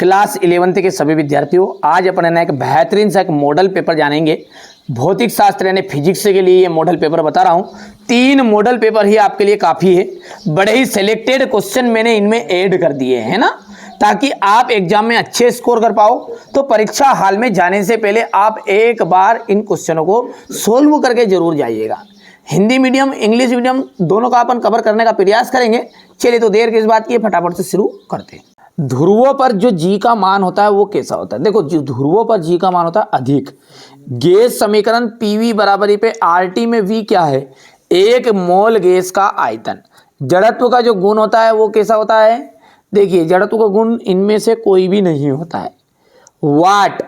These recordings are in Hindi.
क्लास 11th के सभी विद्यार्थियों, आज अपन है ना एक बेहतरीन सा एक मॉडल पेपर जानेंगे। भौतिक शास्त्र यानी फिजिक्स के लिए ये मॉडल पेपर बता रहा हूँ। 3 मॉडल पेपर ही आपके लिए काफ़ी है। बड़े ही सिलेक्टेड क्वेश्चन मैंने इनमें ऐड कर दिए हैं ना, ताकि आप एग्जाम में अच्छे स्कोर कर पाओ। तो परीक्षा हाल में जाने से पहले आप एक बार इन क्वेश्चनों को सोल्व करके जरूर जाइएगा। हिंदी मीडियम इंग्लिश मीडियम दोनों का अपन कवर करने का प्रयास करेंगे। चलिए तो देर किस बात की, फटाफट से शुरू करते हैं। ध्रुवों पर जो जी का मान होता है वो कैसा होता है? देखो, जो ध्रुवों पर जी का मान होता है अधिक। गैस समीकरण पीवी बराबरी पे आरटी में वी क्या है? 1 मोल गैस का आयतन। जड़त्व का जो गुण होता है वो कैसा होता है? देखिए, जड़त्व का गुण इनमें से कोई भी नहीं होता है। वाट,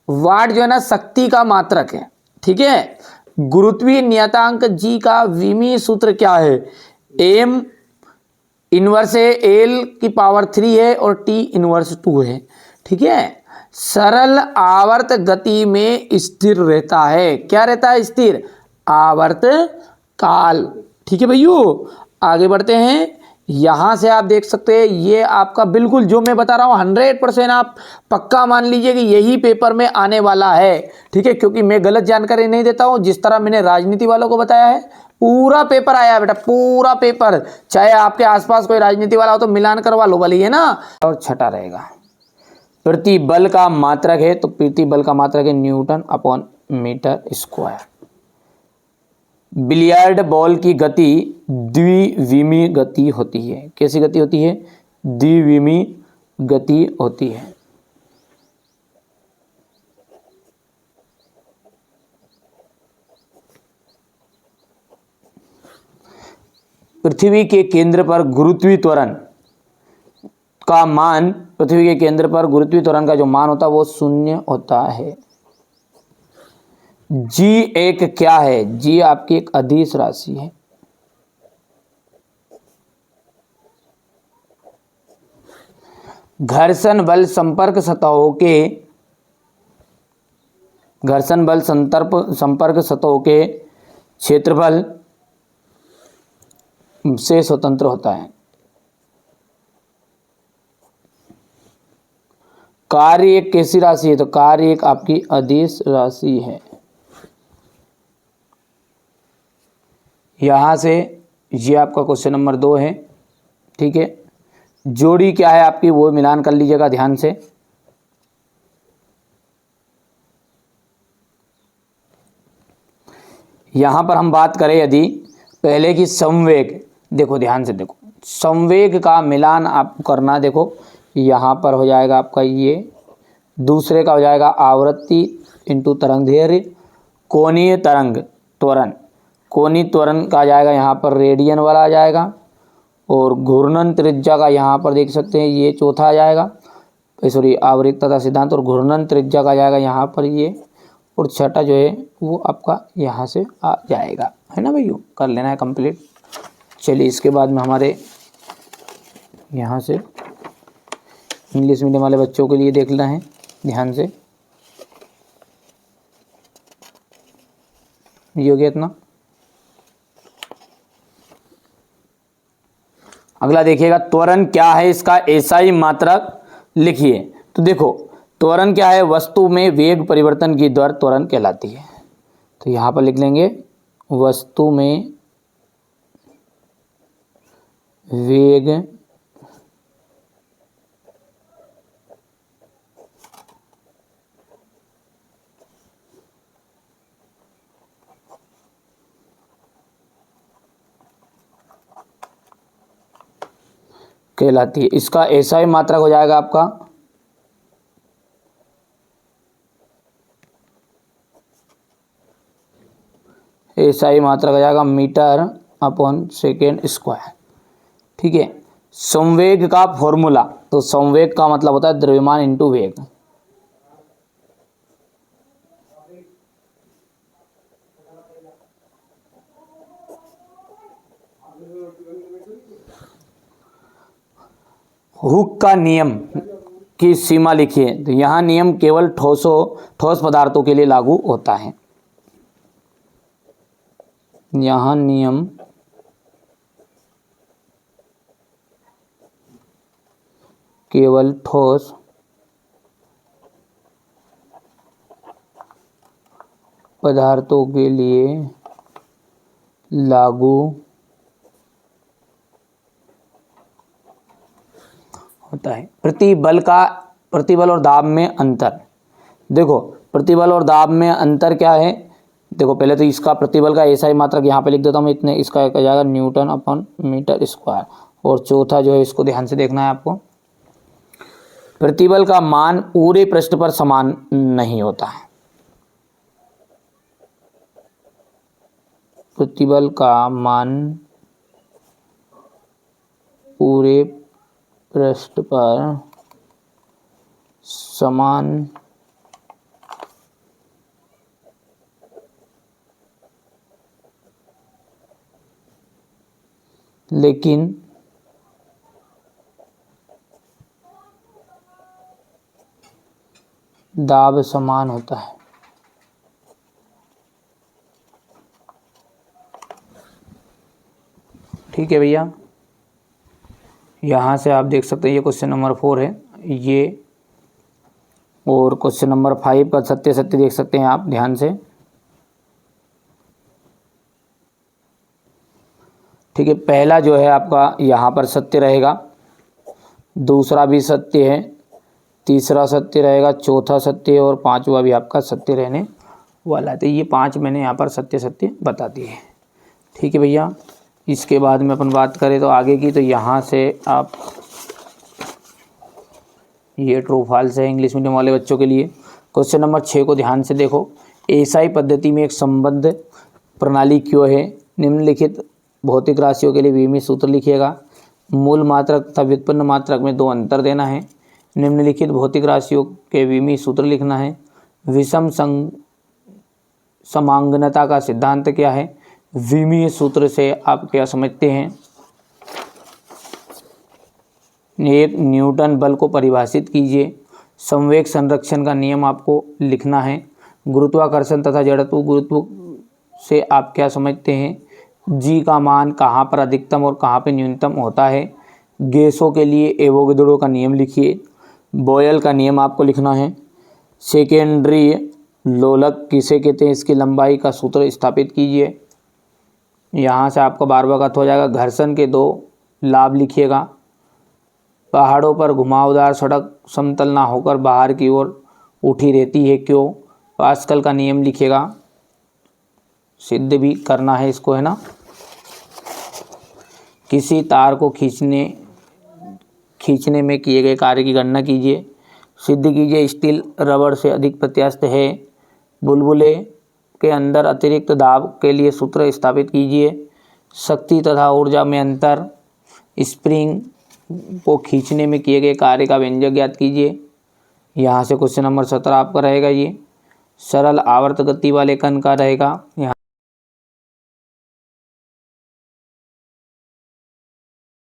वाट जो है ना शक्ति का मात्रक है, ठीक है। गुरुत्वीय नियतांक जी का विमीय सूत्र क्या है? एम इनवर्स है, एल की पावर 3 है और टी इनवर्स 2 है, ठीक है। सरल आवर्त गति में स्थिर रहता है। क्या रहता है? स्थिर आवर्त काल, ठीक है भैया। आगे बढ़ते हैं। यहां से आप देख सकते हैं ये आपका बिल्कुल जो मैं बता रहा हूं 100% आप पक्का मान लीजिए कि यही पेपर में आने वाला है, ठीक है। क्योंकि मैं गलत जानकारी नहीं देता हूं। जिस तरह मैंने राजनीति वालों को बताया है, पूरा पेपर आया है बेटा, पूरा पेपर। चाहे आपके आसपास कोई राजनीति वाला हो तो मिलान करवा लो भले, है ना। और छठा रहेगा प्रतिबल का मात्रक है, तो प्रतिबल का मात्रक है newton upon metre square. Billiard ball की गति द्विविमीय गति होती है। कैसी गति होती है? द्विविमीय गति होती है। पृथ्वी के केंद्र पर गुरुत्वीय त्वरण का मान, पृथ्वी के केंद्र पर गुरुत्वीय त्वरण का जो मान होता है वो 0 होता है। जी एक क्या है? जी आपकी एक अदिश राशि है। घर्षण बल संपर्क सतहों के, घर्षण बल संपर्क सतहों के क्षेत्रफल से स्वतंत्र होता है। कार्य एक कैसी राशि है? तो कार्य एक आपकी अदिश राशि है। यहां से ये आपका क्वेश्चन नंबर 2 है, ठीक है। जोड़ी क्या है आपकी वो मिलान कर लीजिएगा ध्यान से। यहां पर हम बात करें यदि पहले की संवेग, देखो ध्यान से देखो, संवेग का मिलान आपको करना। देखो यहां पर हो जाएगा आपका ये, दूसरे का हो जाएगा आवृत्ति इंटू तरंग दैर्घ्य। कोणीय तरंग त्वरण, कोणीय त्वरण का आ जाएगा यहाँ पर रेडियन वाला आ जाएगा। और घूर्णन त्रिज्या का यहाँ पर देख सकते हैं ये चौथा आ जाएगा, सॉरी आवृत्ति तथा सिद्धांत। और घूर्णन त्रिज्या का आ जाएगा यहाँ पर ये, और छठा जो है वो आपका यहाँ से आ जाएगा, है ना भैया। कर लेना है कंप्लीट। चलिए इसके बाद में हमारे यहाँ से इंग्लिश मीडियम वाले बच्चों के लिए देखना है ध्यान से। ये हो गया इतना। अगला देखिएगा, त्वरण क्या है इसका एसआई मात्रक लिखिए। तो देखो त्वरण क्या है? वस्तु में वेग परिवर्तन की दर त्वरण कहलाती है। तो यहां पर लिख लेंगे वस्तु में वेग कहलाती है। इसका एसआई मात्रक हो जाएगा आपका एसआई मात्रक हो जाएगा मीटर अपॉन सेकेंड स्क्वायर, ठीक है। संवेग का फॉर्मूला, तो संवेग का मतलब होता है द्रव्यमान इंटू वेग। हुक का नियम की सीमा लिखिए। तो यहाँ नियम केवल ठोस पदार्थों के लिए लागू होता है। यहाँ नियम केवल ठोस पदार्थों के लिए लागू होता है। प्रतिबल और दाब में अंतर। देखो प्रतिबल और दाब में अंतर क्या है। देखो पहले तो इसका प्रतिबल का ऐसा ही मात्रक यहाँ पे लिख देता हूँ मैं, इतने, इसका क्या जाएगा न्यूटन अपॉन मीटर स्क्वायर। और चौथा जो है इसको ध्यान से देखना है आपको, प्रतिबल का मान पूरे पृष्ठ पर समान नहीं होता है। प्रतिबल का मान पूरे पृष्ठ पर समान लेकिन दाब समान होता है। ठीक है भैया, यहाँ से आप देख सकते हैं ये क्वेश्चन नंबर 4 है ये, और क्वेश्चन नंबर 5 का सत्य सत्य देख सकते हैं आप ध्यान से। ठीक है, पहला जो है आपका यहाँ पर सत्य रहेगा, दूसरा भी सत्य है, तीसरा सत्य रहेगा, चौथा सत्य और पांचवा भी आपका सत्य रहने वाला है। तो ये 5 मैंने यहाँ पर सत्य सत्य बता दिए हैं। ठीक है भैया, इसके बाद में अपन बात करें तो आगे की, तो यहाँ से आप ये ट्रू फॉल्स है इंग्लिश मीडियम वाले बच्चों के लिए। क्वेश्चन नंबर 6 को ध्यान से देखो, एसआई पद्धति में एक संबद्ध प्रणाली क्यों है। निम्नलिखित भौतिक राशियों के लिए विमीय सूत्र लिखिएगा। मूल मात्रक तथा व्युत्पन्न मात्रक में 2 अंतर देना है। निम्नलिखित भौतिक राशियों के विमीय सूत्र लिखना है। विषम समांगनता का सिद्धांत क्या है। विमीय सूत्र से आप क्या समझते हैं। एक न्यूटन बल को परिभाषित कीजिए। संवेग संरक्षण का नियम आपको लिखना है। गुरुत्वाकर्षण तथा जड़त्व गुरुत्व से आप क्या समझते हैं। जी का मान कहाँ पर अधिकतम और कहाँ पर न्यूनतम होता है। गैसों के लिए एवोगैड्रो का नियम लिखिए। बॉयल का नियम आपको लिखना है। सेकेंडरी लोलक किसे कहते हैं, इसकी लंबाई का सूत्र स्थापित कीजिए। यहाँ से आपका 12वां का हो जाएगा। घर्षण के 2 लाभ लिखिएगा। पहाड़ों पर घुमावदार सड़क समतल ना होकर बाहर की ओर उठी रहती है क्यों। पास्कल का नियम लिखिएगा, सिद्ध भी करना है इसको, है ना। किसी तार को खींचने में किए गए कार्य की गणना कीजिए। सिद्ध कीजिए स्टील रबड़ से अधिक प्रत्यास्थ है। बुलबुले के अंदर अतिरिक्त दाब के लिए सूत्र स्थापित कीजिए। शक्ति तथा ऊर्जा में अंतर। स्प्रिंग को खींचने में किए गए कार्य का व्यंजक ज्ञात कीजिए। यहाँ से क्वेश्चन नंबर 17 आपका रहेगा। ये सरल आवर्त गति वाले कण का रहेगा। यहाँ